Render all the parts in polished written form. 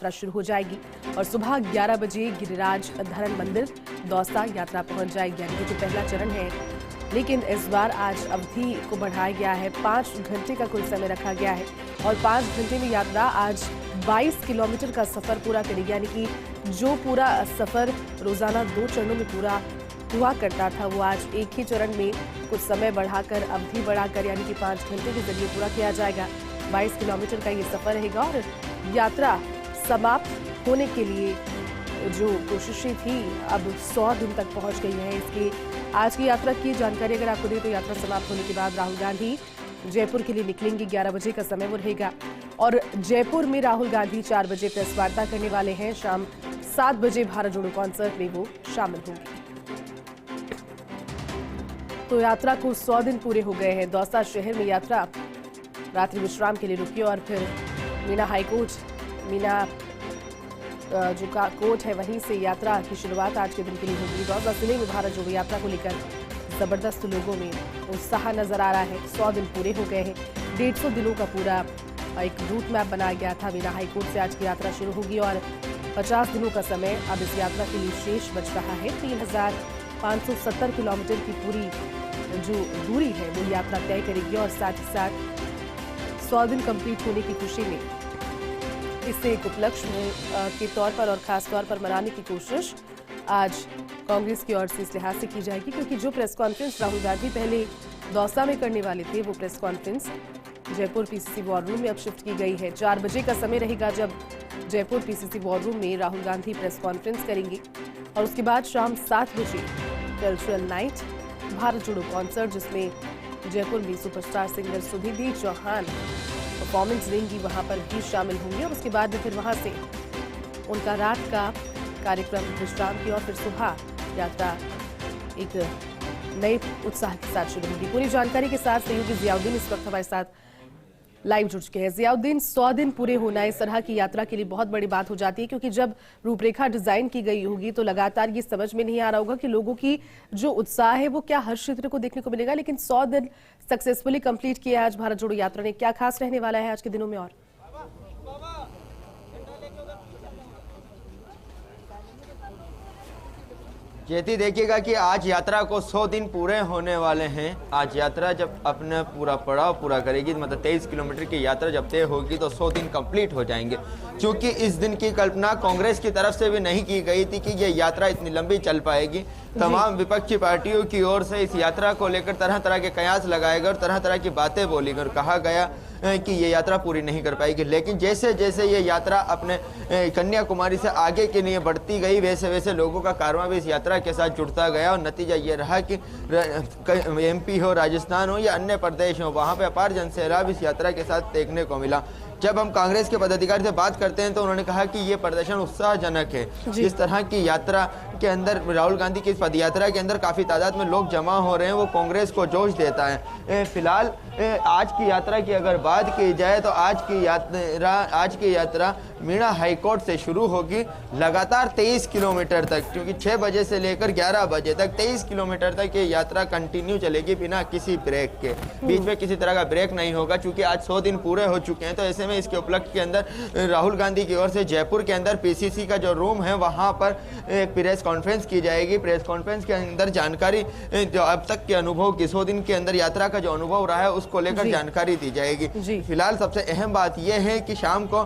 यात्रा शुरू हो जाएगी और सुबह 11 बजे गिरिराज धरन मंदिर दौसा यात्रा पहुंच जाएगी। यानी कि जो पहला चरण है, लेकिन इस बार आज अवधि को बढ़ाया गया है। 5 घंटे का कुल समय रखा गया है और 5 घंटे में यात्रा आज 22 किलोमीटर का सफर पूरा करेगी। यानी कि जो पूरा सफर रोजाना 2 चरणों में पूरा हुआ करता था, वो आज एक ही चरण में कुछ समय बढ़ाकर, अवधि बढ़ाकर, यानी कि 5 घंटे के जरिए पूरा किया जाएगा। 22 किलोमीटर का ये सफर रहेगा और यात्रा समाप्त होने के लिए जो कोशिशें थी अब 100 दिन तक पहुंच गई है। इसकी आज की यात्रा की जानकारी अगर आपको दें तो यात्रा समाप्त होने के बाद राहुल गांधी जयपुर के लिए निकलेंगे। 11 बजे का समय वो रहेगा और जयपुर में राहुल गांधी 4 बजे प्रेस वार्ता करने वाले हैं। शाम 7 बजे भारत जोड़ो कॉन्सर्ट में वो शामिल होंगे। तो यात्रा को 100 दिन पूरे हो गए हैं। दौसा शहर में यात्रा रात्रि विश्राम के लिए रुकी और फिर मीना हाईकोर्ट, मीना जो का कोर्ट है, वहीं से यात्रा की शुरुआत आज के दिन के लिए होगी। दौसा जिले में भारत जोड़ो यात्रा को लेकर जबरदस्त लोगों में उत्साह नजर आ रहा है। 100 दिन पूरे हो गए हैं। 150 दिनों का पूरा एक रूट मैप बनाया गया था। मीना हाईकोर्ट से आज की यात्रा शुरू होगी और 50 दिनों का समय अब इस यात्रा के लिए शेष बच रहा है। 3570 किलोमीटर की पूरी जो दूरी है वो यात्रा तय करेगी और साथ ही साथ 100 दिन कंप्लीट होने की खुशी में इसे एक उपलक्ष्य के तौर पर और खास तौर पर मनाने की कोशिश आज कांग्रेस की ओर से इस लिहाज से की जाएगी, क्योंकि जो प्रेस कॉन्फ्रेंस राहुल गांधी पहले दौसा में करने वाले थे, वो press conference Jaipur PCC war room में अब शिफ्ट की गई है। 4 बजे का समय रहेगा जब जयपुर पीसीसी वॉर रूम में राहुल गांधी प्रेस कॉन्फ्रेंस करेंगे और उसके बाद शाम 7 बजे कल्चरल नाइट भारत जोड़ो कॉन्सर्ट, जिसमें जयपुर में superstar singer Sunidhi Chauhan performance देंगी, वहां पर भी शामिल होंगे और उसके बाद फिर वहां से उनका रात का कार्यक्रम विश्राम की और फिर सुबह यात्रा एक नए उत्साह के साथ शुरू होगी। पूरी जानकारी के साथ सहयोगी जियाउद्दीन इस वक्त हमारे साथ लाइव जुड़ चुके हैं। जियाउद्दीन, 100 दिन पूरे होना इस तरह की यात्रा के लिए बहुत बड़ी बात हो जाती है, क्योंकि जब रूपरेखा डिजाइन की गई होगी तो लगातार ये समझ में नहीं आ रहा होगा कि लोगों की जो उत्साह है वो क्या हर क्षेत्र को देखने को मिलेगा। लेकिन 100 दिन सक्सेसफुली कंप्लीट किया आज भारत जोड़ो यात्रा ने, क्या खास रहने वाला है आज के दिनों में? और जेती, देखिएगा कि आज यात्रा को 100 दिन पूरे होने वाले हैं। आज यात्रा जब अपना पूरा पड़ाव पूरा करेगी, मतलब 23 किलोमीटर की यात्रा जब तय होगी तो 100 दिन कंप्लीट हो जाएंगे। क्योंकि इस दिन की कल्पना कांग्रेस की तरफ से भी नहीं की गई थी कि ये यात्रा इतनी लंबी चल पाएगी। तमाम विपक्षी पार्टियों की ओर से इस यात्रा को लेकर तरह तरह के कयास लगाए गए और तरह तरह की बातें बोली गई और कहा गया कि ये यात्रा पूरी नहीं कर पाएगी। लेकिन जैसे जैसे ये यात्रा अपने कन्याकुमारी से आगे के लिए बढ़ती गई, वैसे वैसे लोगों का कारवां भी इस यात्रा के साथ जुड़ता गया और नतीजा ये रहा कि एमपी हो, राजस्थान हो या अन्य प्रदेश हो, वहाँ पे अपार जनसैलाब इस यात्रा के साथ देखने को मिला। जब हम कांग्रेस के पदाधिकारी से बात करते हैं तो उन्होंने कहा कि ये प्रदर्शन उत्साहजनक है। इस तरह की यात्रा के अंदर, राहुल गांधी की इस पदयात्रा के अंदर काफ़ी तादाद में लोग जमा हो रहे हैं, वो कांग्रेस को जोश देता है। फिलहाल आज की यात्रा की अगर बात की जाए तो आज की यात्रा मीना हाईकोर्ट से शुरू होगी लगातार 23 किलोमीटर तक, क्योंकि 6 बजे से लेकर 11 बजे तक 23 किलोमीटर तक ये यात्रा कंटिन्यू चलेगी बिना किसी ब्रेक के। बीच में किसी तरह का ब्रेक नहीं होगा, क्योंकि आज 100 दिन पूरे हो चुके हैं। तो ऐसे में इसके उपलक्ष्य के अंदर राहुल गांधी की ओर से जयपुर के अंदर पीसीसी का जो रूम है वहां पर एक प्रेस कॉन्फ्रेंस की जाएगी। प्रेस कॉन्फ्रेंस के अंदर जानकारी, जो अब तक के अनुभव की 100 दिन के अंदर यात्रा का जो अनुभव रहा है उसको लेकर जानकारी दी जाएगी। फिलहाल सबसे अहम बात यह है कि शाम को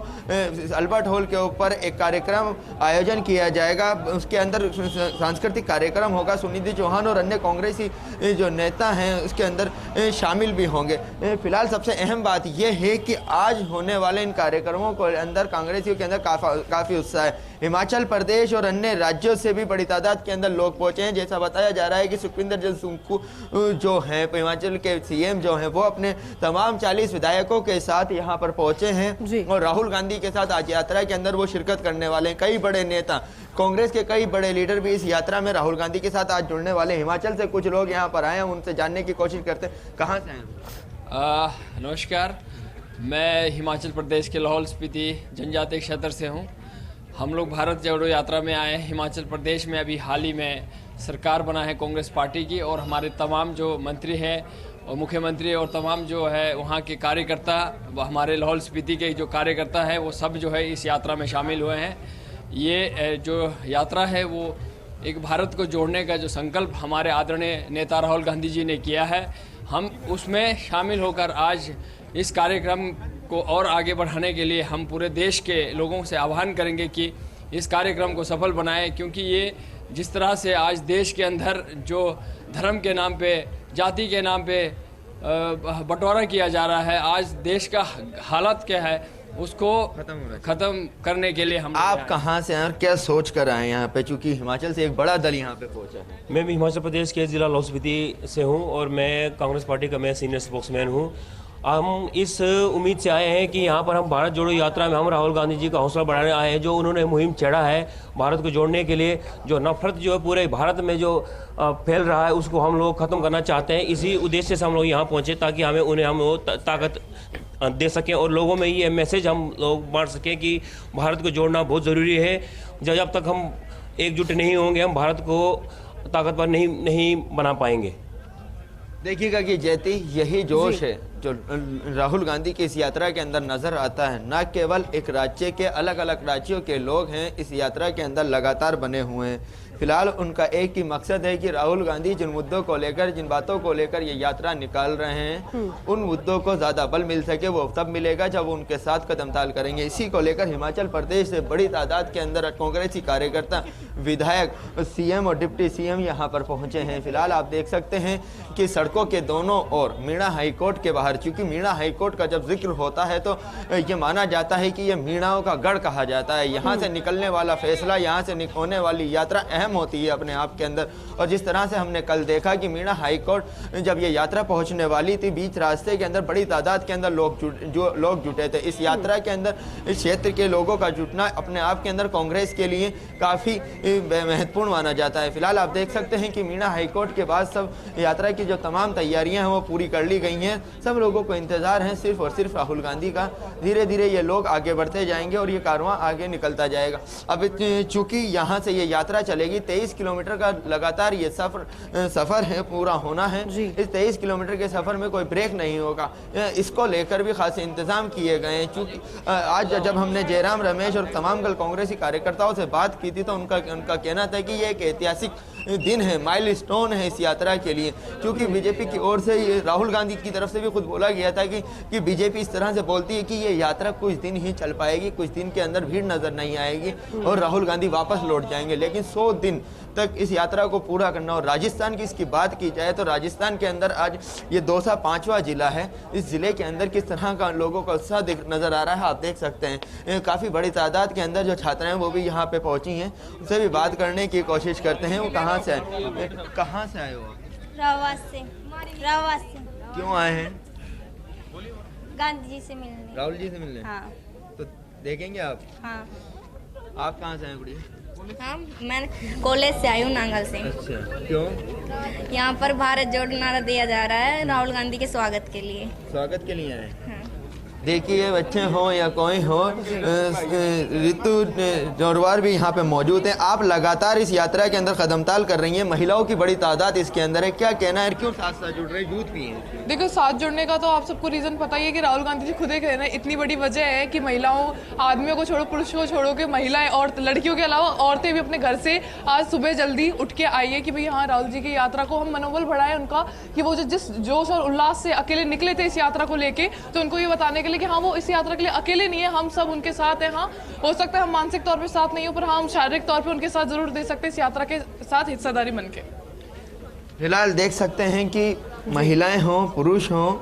अल्बर्ट हॉल के ऊपर एक कार्यक्रम आयोजन किया जाएगा। उसके अंदर सांस्कृतिक कार्यक्रम होगा। सुनिधि चौहान और अन्य कांग्रेसी जो नेता हैं उसके अंदर शामिल भी होंगे। फिलहाल सबसे अहम बात यह है कि आज होने वाले इन कार्यक्रमों को अंदर कांग्रेसियों के अंदर काफी उत्साह है। हिमाचल प्रदेश और अन्य राज्यों से भी बड़ी तादाद के अंदर लोग पहुंचे हैं। जैसा बताया जा रहा है कि सुखविंदर सिंह सुक्खू जो हैं, हिमाचल के सीएम जो हैं, वो अपने तमाम 40 विधायकों के साथ यहां पर पहुंचे हैं और राहुल गांधी के साथ आज यात्रा के अंदर वो शिरकत करने वाले हैं। कई बड़े नेता, कांग्रेस के कई बड़े लीडर भी इस यात्रा में राहुल गांधी के साथ आज जुड़ने वाले। हिमाचल से कुछ लोग यहाँ पर आए हैं, उनसे जानने की कोशिश करते हैं। कहाँ से हैं? नमस्कार, मैं हिमाचल प्रदेश के लाहौल स्पीति जनजातीय क्षेत्र से हूँ। हम लोग भारत जोड़ो यात्रा में आए हैं। हिमाचल प्रदेश में अभी हाल ही में सरकार बना है कांग्रेस पार्टी की और हमारे तमाम जो मंत्री हैं और मुख्यमंत्री और तमाम जो है वहाँ के कार्यकर्ता, हमारे लाहौल स्पीति के जो कार्यकर्ता हैं वो सब जो है इस यात्रा में शामिल हुए हैं। ये जो यात्रा है वो एक भारत को जोड़ने का जो संकल्प हमारे आदरणीय नेता राहुल गांधी जी ने किया है, हम उसमें शामिल होकर आज इस कार्यक्रम को और आगे बढ़ाने के लिए हम पूरे देश के लोगों से आह्वान करेंगे कि इस कार्यक्रम को सफल बनाएं, क्योंकि ये जिस तरह से आज देश के अंदर जो धर्म के नाम पे, जाति के नाम पे बंटवारा किया जा रहा है, आज देश का हालत क्या है उसको खत्म करने के लिए हम। आप कहाँ से हैं और क्या सोच कर आए हैं यहाँ पे, चूंकि हिमाचल से एक बड़ा दल यहाँ पे पहुँचा है? मैं भी हिमाचल प्रदेश के ज़िला लाहौल स्पीति से हूँ और मैं कांग्रेस पार्टी का मैं सीनियर स्पोक्समैन हूँ। हम इस उम्मीद से आए हैं कि यहाँ पर हम भारत जोड़ो यात्रा में हम राहुल गांधी जी का हौसला बढ़ाने आए हैं। जो उन्होंने मुहिम छेड़ा है भारत को जोड़ने के लिए, जो नफरत जो है पूरे भारत में जो फैल रहा है उसको हम लोग ख़त्म करना चाहते हैं। इसी उद्देश्य से हम लोग यहाँ पहुँचे ताकि उन्हें हम ताकत दे सकें और लोगों में ये मैसेज हम लोग बांट सकें कि भारत को जोड़ना बहुत ज़रूरी है। जब तक हम एकजुट नहीं होंगे हम भारत को ताकतवर नहीं बना पाएंगे। देखिएगा कि जयती यही जोश है जो राहुल गांधी की इस यात्रा के अंदर नजर आता है। न केवल एक राज्य के, अलग अलग राज्यों के लोग हैं इस यात्रा के अंदर लगातार बने हुए हैं। फिलहाल उनका एक ही मकसद है कि राहुल गांधी जिन मुद्दों को लेकर, जिन बातों को लेकर ये यात्रा निकाल रहे हैं, उन मुद्दों को ज्यादा बल मिल सके वो तब मिलेगा जब उनके साथ कदम ताल करेंगे। इसी को लेकर हिमाचल प्रदेश से बड़ी तादाद के अंदर कांग्रेसी कार्यकर्ता, विधायक, सीएम और डिप्टी सीएम यहाँ पर पहुंचे हैं। फिलहाल आप देख सकते हैं कि सड़कों के दोनों ओर मीणा हाईकोर्ट के बाहर, क्योंकि मीणा हाईकोर्ट का जब जिक्र होता है तो ये माना जाता है कि ये मीणाओं का गढ़ कहा जाता है। यहाँ से निकलने वाला फैसला, यहाँ से होने वाली यात्रा अहम होती है अपने आप के अंदर। और जिस तरह से हमने कल देखा कि मीणा हाईकोर्ट जब ये यात्रा पहुंचने वाली थी, बीच रास्ते के अंदर बड़ी तादाद के अंदर लोग जुटे थे। इस यात्रा के अंदर इस क्षेत्र के लोगों का जुटना अपने आप के अंदर कांग्रेस के लिए काफ़ी महत्वपूर्ण माना जाता है। फिलहाल आप देख सकते हैं कि मीणा हाईकोर्ट के बाद सब यात्रा की जो तमाम तैयारियां हैं वो पूरी कर ली गई हैं। सब लोगों को इंतजार है सिर्फ और सिर्फ राहुल गांधी का। धीरे धीरे ये लोग आगे बढ़ते जाएंगे और ये कारवां आगे निकलता जाएगा। अब चूंकि यहाँ से ये यात्रा चलेगी, 23 किलोमीटर का लगातार ये सफर है, पूरा होना है। इस 23 किलोमीटर के सफर में कोई ब्रेक नहीं होगा। इसको लेकर भी खास इंतजाम किए गए हैं। चूंकि आज जब हमने जयराम रमेश और तमाम कांग्रेसी कार्यकर्ताओं से बात की थी तो उनका कहना था कि ये एक ऐतिहासिक दिन है, माइलस्टोन है इस यात्रा के लिए। क्योंकि बीजेपी की ओर से, राहुल गांधी की तरफ से भी खुद बोला गया था कि बीजेपी इस तरह से बोलती है कि ये यात्रा कुछ दिन ही चल पाएगी, कुछ दिन के अंदर भीड़ नजर नहीं आएगी और राहुल गांधी वापस लौट जाएंगे। लेकिन 100 दिन तक इस यात्रा को पूरा करना। और राजस्थान की इसकी बात की जाए तो राजस्थान के अंदर आज ये 205वां जिला है। इस जिले के अंदर किस तरह का लोगों का उत्साह नजर आ रहा है आप देख सकते हैं। काफ़ी बड़ी तादाद के अंदर जो छात्राएं वो भी यहाँ पे पहुँची हैं, उससे भी बात करने की कोशिश करते हैं। वो कहाँ से आए हो? रावत से। क्यों आए हैं? गांधी जी से मिलने। राहुल जी से मिलने? हाँ। तो देखेंगे आप? हाँ। आप कहाँ से आए गुड़िया? हाँ, मैं कॉलेज से आई हूँ, नांगल से। अच्छा, क्यों? यहाँ पर भारत जोड़ो नारा दिया जा रहा है राहुल गांधी के स्वागत के लिए। स्वागत के लिए आए? हाँ। देखिए बच्चे हों या कोई हो, ऋतु जोरवार भी यहाँ पे मौजूद हैं। आप लगातार इस यात्रा के अंदर कदमताल कर रही हैं, महिलाओं की बड़ी तादाद इसके अंदर है। क्या कहना है, क्यों साथ साथ जुड़ रहे हैं, यूथ भी हैं? देखो, साथ जुड़ने का तो आप सबको रीज़न पता ही है कि राहुल गांधी जी खुद ही कह रहे हैं। इतनी बड़ी वजह है कि महिलाओं, आदमियों को छोड़ो, पुरुषों को छोड़ो के महिलाएं और लड़कियों के अलावा औरतें भी अपने घर से आज सुबह जल्दी उठ के आई है कि भाई हाँ, राहुल जी की यात्रा को हम मनोबल बढ़ाएं उनका, कि वो जिस जोश और उल्लास से अकेले निकले थे इस यात्रा को लेके, तो उनको ये बताने के लिए कि हाँ, वो इस यात्रा के लिए अकेले नहीं है, हम सब उनके साथ हैं। हाँ, हो सकता है हम मानसिक तौर पे साथ नहीं हो, पर हम शारीरिक तौर पे उनके साथ जरूर दे सकते हैं इस यात्रा के साथ हिस्सेदारी बन के। फिलहाल देख सकते हैं कि महिलाएं हों, पुरुष हों,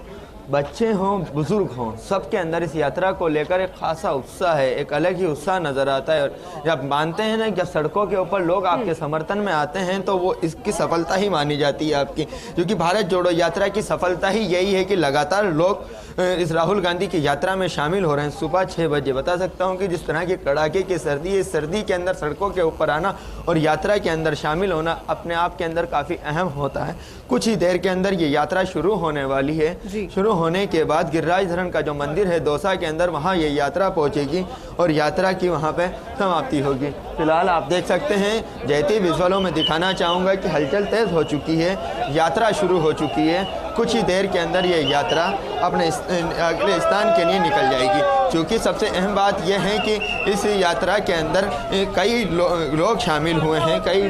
बच्चे हों, बुजुर्ग हों, सबके अंदर इस यात्रा को लेकर एक खासा उत्साह है, एक अलग ही उत्साह नजर आता है। और जब मानते हैं ना, जब सड़कों के ऊपर लोग आपके समर्थन में आते हैं तो वो इसकी सफलता ही मानी जाती है आपकी। क्योंकि भारत जोड़ो यात्रा की सफलता ही यही है कि लगातार लोग इस राहुल गांधी की यात्रा में शामिल हो रहे हैं। सुबह 6 बजे बता सकता हूं कि जिस तरह की कड़ाके की सर्दी है, इस सर्दी के अंदर सड़कों के ऊपर आना और यात्रा के अंदर शामिल होना अपने आप के अंदर काफ़ी अहम होता है। कुछ ही देर के अंदर ये यात्रा शुरू होने वाली है। शुरू होने के बाद गिरिराज धरण का जो मंदिर है दौसा के अंदर, वहाँ ये यात्रा पहुँचेगी और यात्रा की वहाँ पे समाप्ति होगी। फिलहाल आप देख सकते हैं, जैती विजुअलों में दिखाना चाहूँगा कि हलचल तेज़ हो चुकी है, यात्रा शुरू हो चुकी है। कुछ ही देर के अंदर ये यात्रा अपने अगले स्थान के लिए निकल जाएगी। क्योंकि सबसे अहम बात यह है कि इस यात्रा के अंदर कई लोग शामिल हुए हैं, कई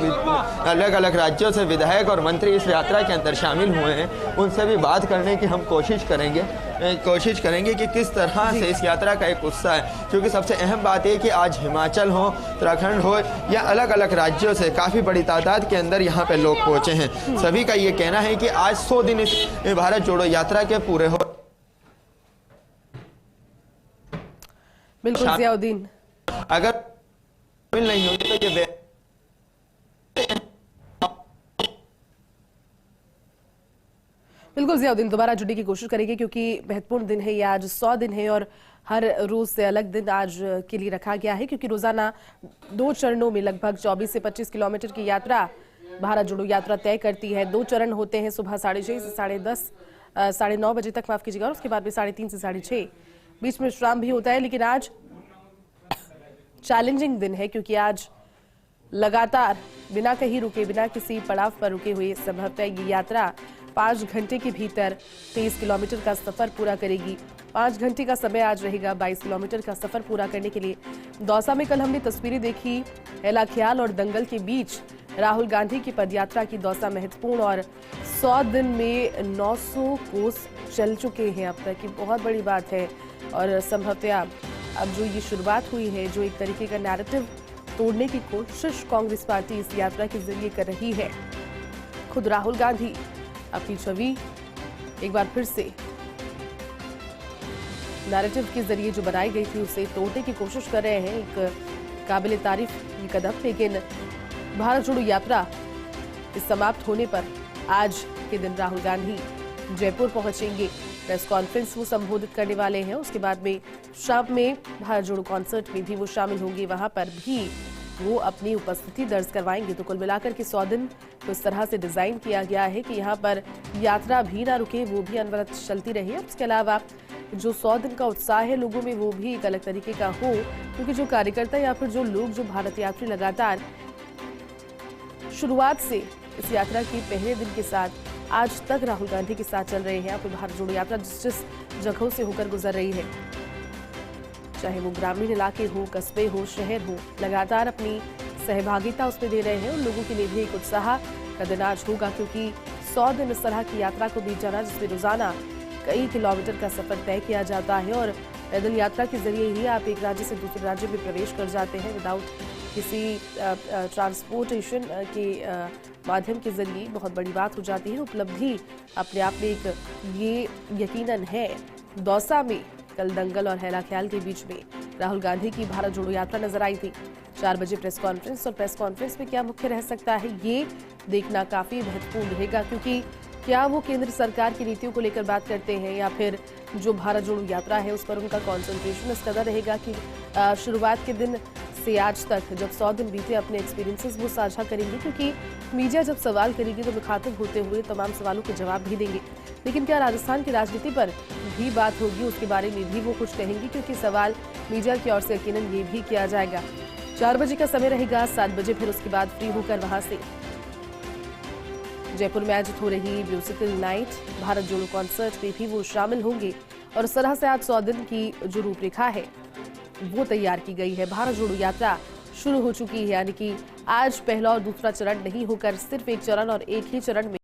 अलग अलग राज्यों से विधायक और मंत्री इस यात्रा के अंदर शामिल हुए हैं। उनसे भी बात करने की हम कोशिश करेंगे कि किस तरह से इस यात्रा का एक उत्साह है। क्योंकि सबसे अहम बात है कि आज हिमाचल हो, उत्तराखंड हो या अलग अलग राज्यों से काफ़ी बड़ी तादाद के अंदर यहाँ पे लोग पहुँचे हैं। सभी का ये कहना है कि आज 100 दिन इस भारत जोड़ो यात्रा के पूरे हो। बिल्कुल जियाउद्दीन, अगर नहीं होंगे तो ये बिल्कुल जियाउद्दीन दोबारा जुड़ने की कोशिश करेंगे, क्योंकि महत्वपूर्ण दिन है ये। आज 100 दिन है और हर रोज से अलग दिन आज के लिए रखा गया है, क्योंकि रोजाना 2 चरणों में लगभग 24 से 25 किलोमीटर की यात्रा भारत जोड़ो यात्रा तय करती है। 2 चरण होते हैं, सुबह 6:30 से 9:30 बजे तक, माफ कीजिएगा, और उसके बाद में 3:30 से 6:30, बीच में विश्राम भी होता है। लेकिन आज चैलेंजिंग दिन है, क्योंकि आज लगातार बिना कहीं रुके, बिना किसी पड़ाव पर रुके हुए संभवतः ये यात्रा 5 घंटे के भीतर 23 किलोमीटर का सफर पूरा करेगी। 5 घंटे का समय आज रहेगा 22 किलोमीटर का सफर पूरा करने के लिए। दौसा में कल हमने तस्वीरें देखी, हेला ख्याल और दंगल के बीच राहुल गांधी की पदयात्रा की। दौसा महत्वपूर्ण और 100 दिन में 900 कोस चल चुके हैं अब तक, ये बहुत बड़ी बात है। और संभवतः अब जो ये शुरुआत हुई है, जो एक तरीके का नैरेटिव तोड़ने की कोशिश कांग्रेस पार्टी इस यात्रा के जरिए कर रही है। खुद राहुल गांधी अपनी छवि एक बार फिर से नैरेटिव के जरिए जो बनाई गई थी उसे तोड़ने की कोशिश कर रहे हैं। एक काबिल तारीफ ये कदम। लेकिन भारत जोड़ो यात्रा इस समाप्त होने पर आज के दिन राहुल गांधी जयपुर पहुंचेंगे, प्रेस कॉन्फ्रेंस वो संबोधित करने वाले हैं। उसके बाद में शाम में भारत जोड़ो कॉन्सर्ट में भी वो शामिल होंगे, वहां पर भी वो अपनी उपस्थिति दर्ज करवाएंगे। तो कुल मिलाकर के 100 दिन तो इस तरह से डिजाइन किया गया है कि यहाँ पर यात्रा भी ना रुके, वो भी अनवरत चलती रही। उसके अलावा जो 100 दिन का उत्साह है लोगों में, वो भी एक अलग तरीके का हो, क्योंकि जो कार्यकर्ता या फिर जो लोग, जो भारत यात्री लगातार शुरुआत से इस यात्रा के पहले दिन के साथ आज तक राहुल गांधी के साथ चल रहे हैं। आपको भारत जोड़ो यात्रा जिस जगहों से होकर गुजर रही है, चाहे वो ग्रामीण इलाके हो, कस्बे हो, शहर हो, लगातार अपनी सहभागिता उसमें दे रहे हैं। उन लोगों के लिए भी एक उत्साह का दिन आज होगा, क्योंकि 100 दिन इस तरह की यात्रा को बीत जाना, जिसमें रोजाना कई किलोमीटर का सफर तय किया जाता है। और पैदल यात्रा के जरिए ही आप एक राज्य से दूसरे राज्य में प्रवेश कर जाते हैं विदाउट किसी ट्रांसपोर्टेशन के माध्यम के जरिए। बहुत बड़ी बात हो जाती है। उपलब्धि अपने आप में एक ये यकीनन है। दौसा में कल दंगल और हेला ख्याल के बीच में राहुल गांधी की भारत जोड़ो यात्रा नजर आई थी। 4 बजे प्रेस कॉन्फ्रेंस, और प्रेस कॉन्फ्रेंस में क्या मुख्य रह सकता है ये देखना काफी महत्वपूर्ण रहेगा, क्योंकि क्या वो केंद्र सरकार की नीतियों को लेकर बात करते हैं या फिर जो भारत जोड़ो यात्रा है उस पर उनका कॉन्सेंट्रेशन इस कदर रहेगा कि शुरुआत के दिन से आज तक जब 100 दिन बीते अपने एक्सपीरियंसेस वो साझा करेंगे, क्योंकि मीडिया जब सवाल करेगी तो मुखातिब होते हुए तमाम सवालों के जवाब भी देंगे। लेकिन क्या राजस्थान की राजनीति पर भी बात होगी, उसके बारे में भी वो कुछ कहेंगी, क्योंकि सवाल मीडिया की ओर से यकीनन ये भी किया जाएगा। 4 बजे का समय रहेगा, 7 बजे फिर उसके बाद फ्री होकर वहां से जयपुर में आयोजित हो रही म्यूजिकल नाइट भारत जोड़ो कॉन्सर्ट में भी वो शामिल होंगे। और इस तरह से आज 100 दिन की जो रूपरेखा है वो तैयार की गई है। भारत जोड़ो यात्रा शुरू हो चुकी है, यानी कि आज पहला और दूसरा चरण नहीं होकर सिर्फ एक चरण और एक ही चरण में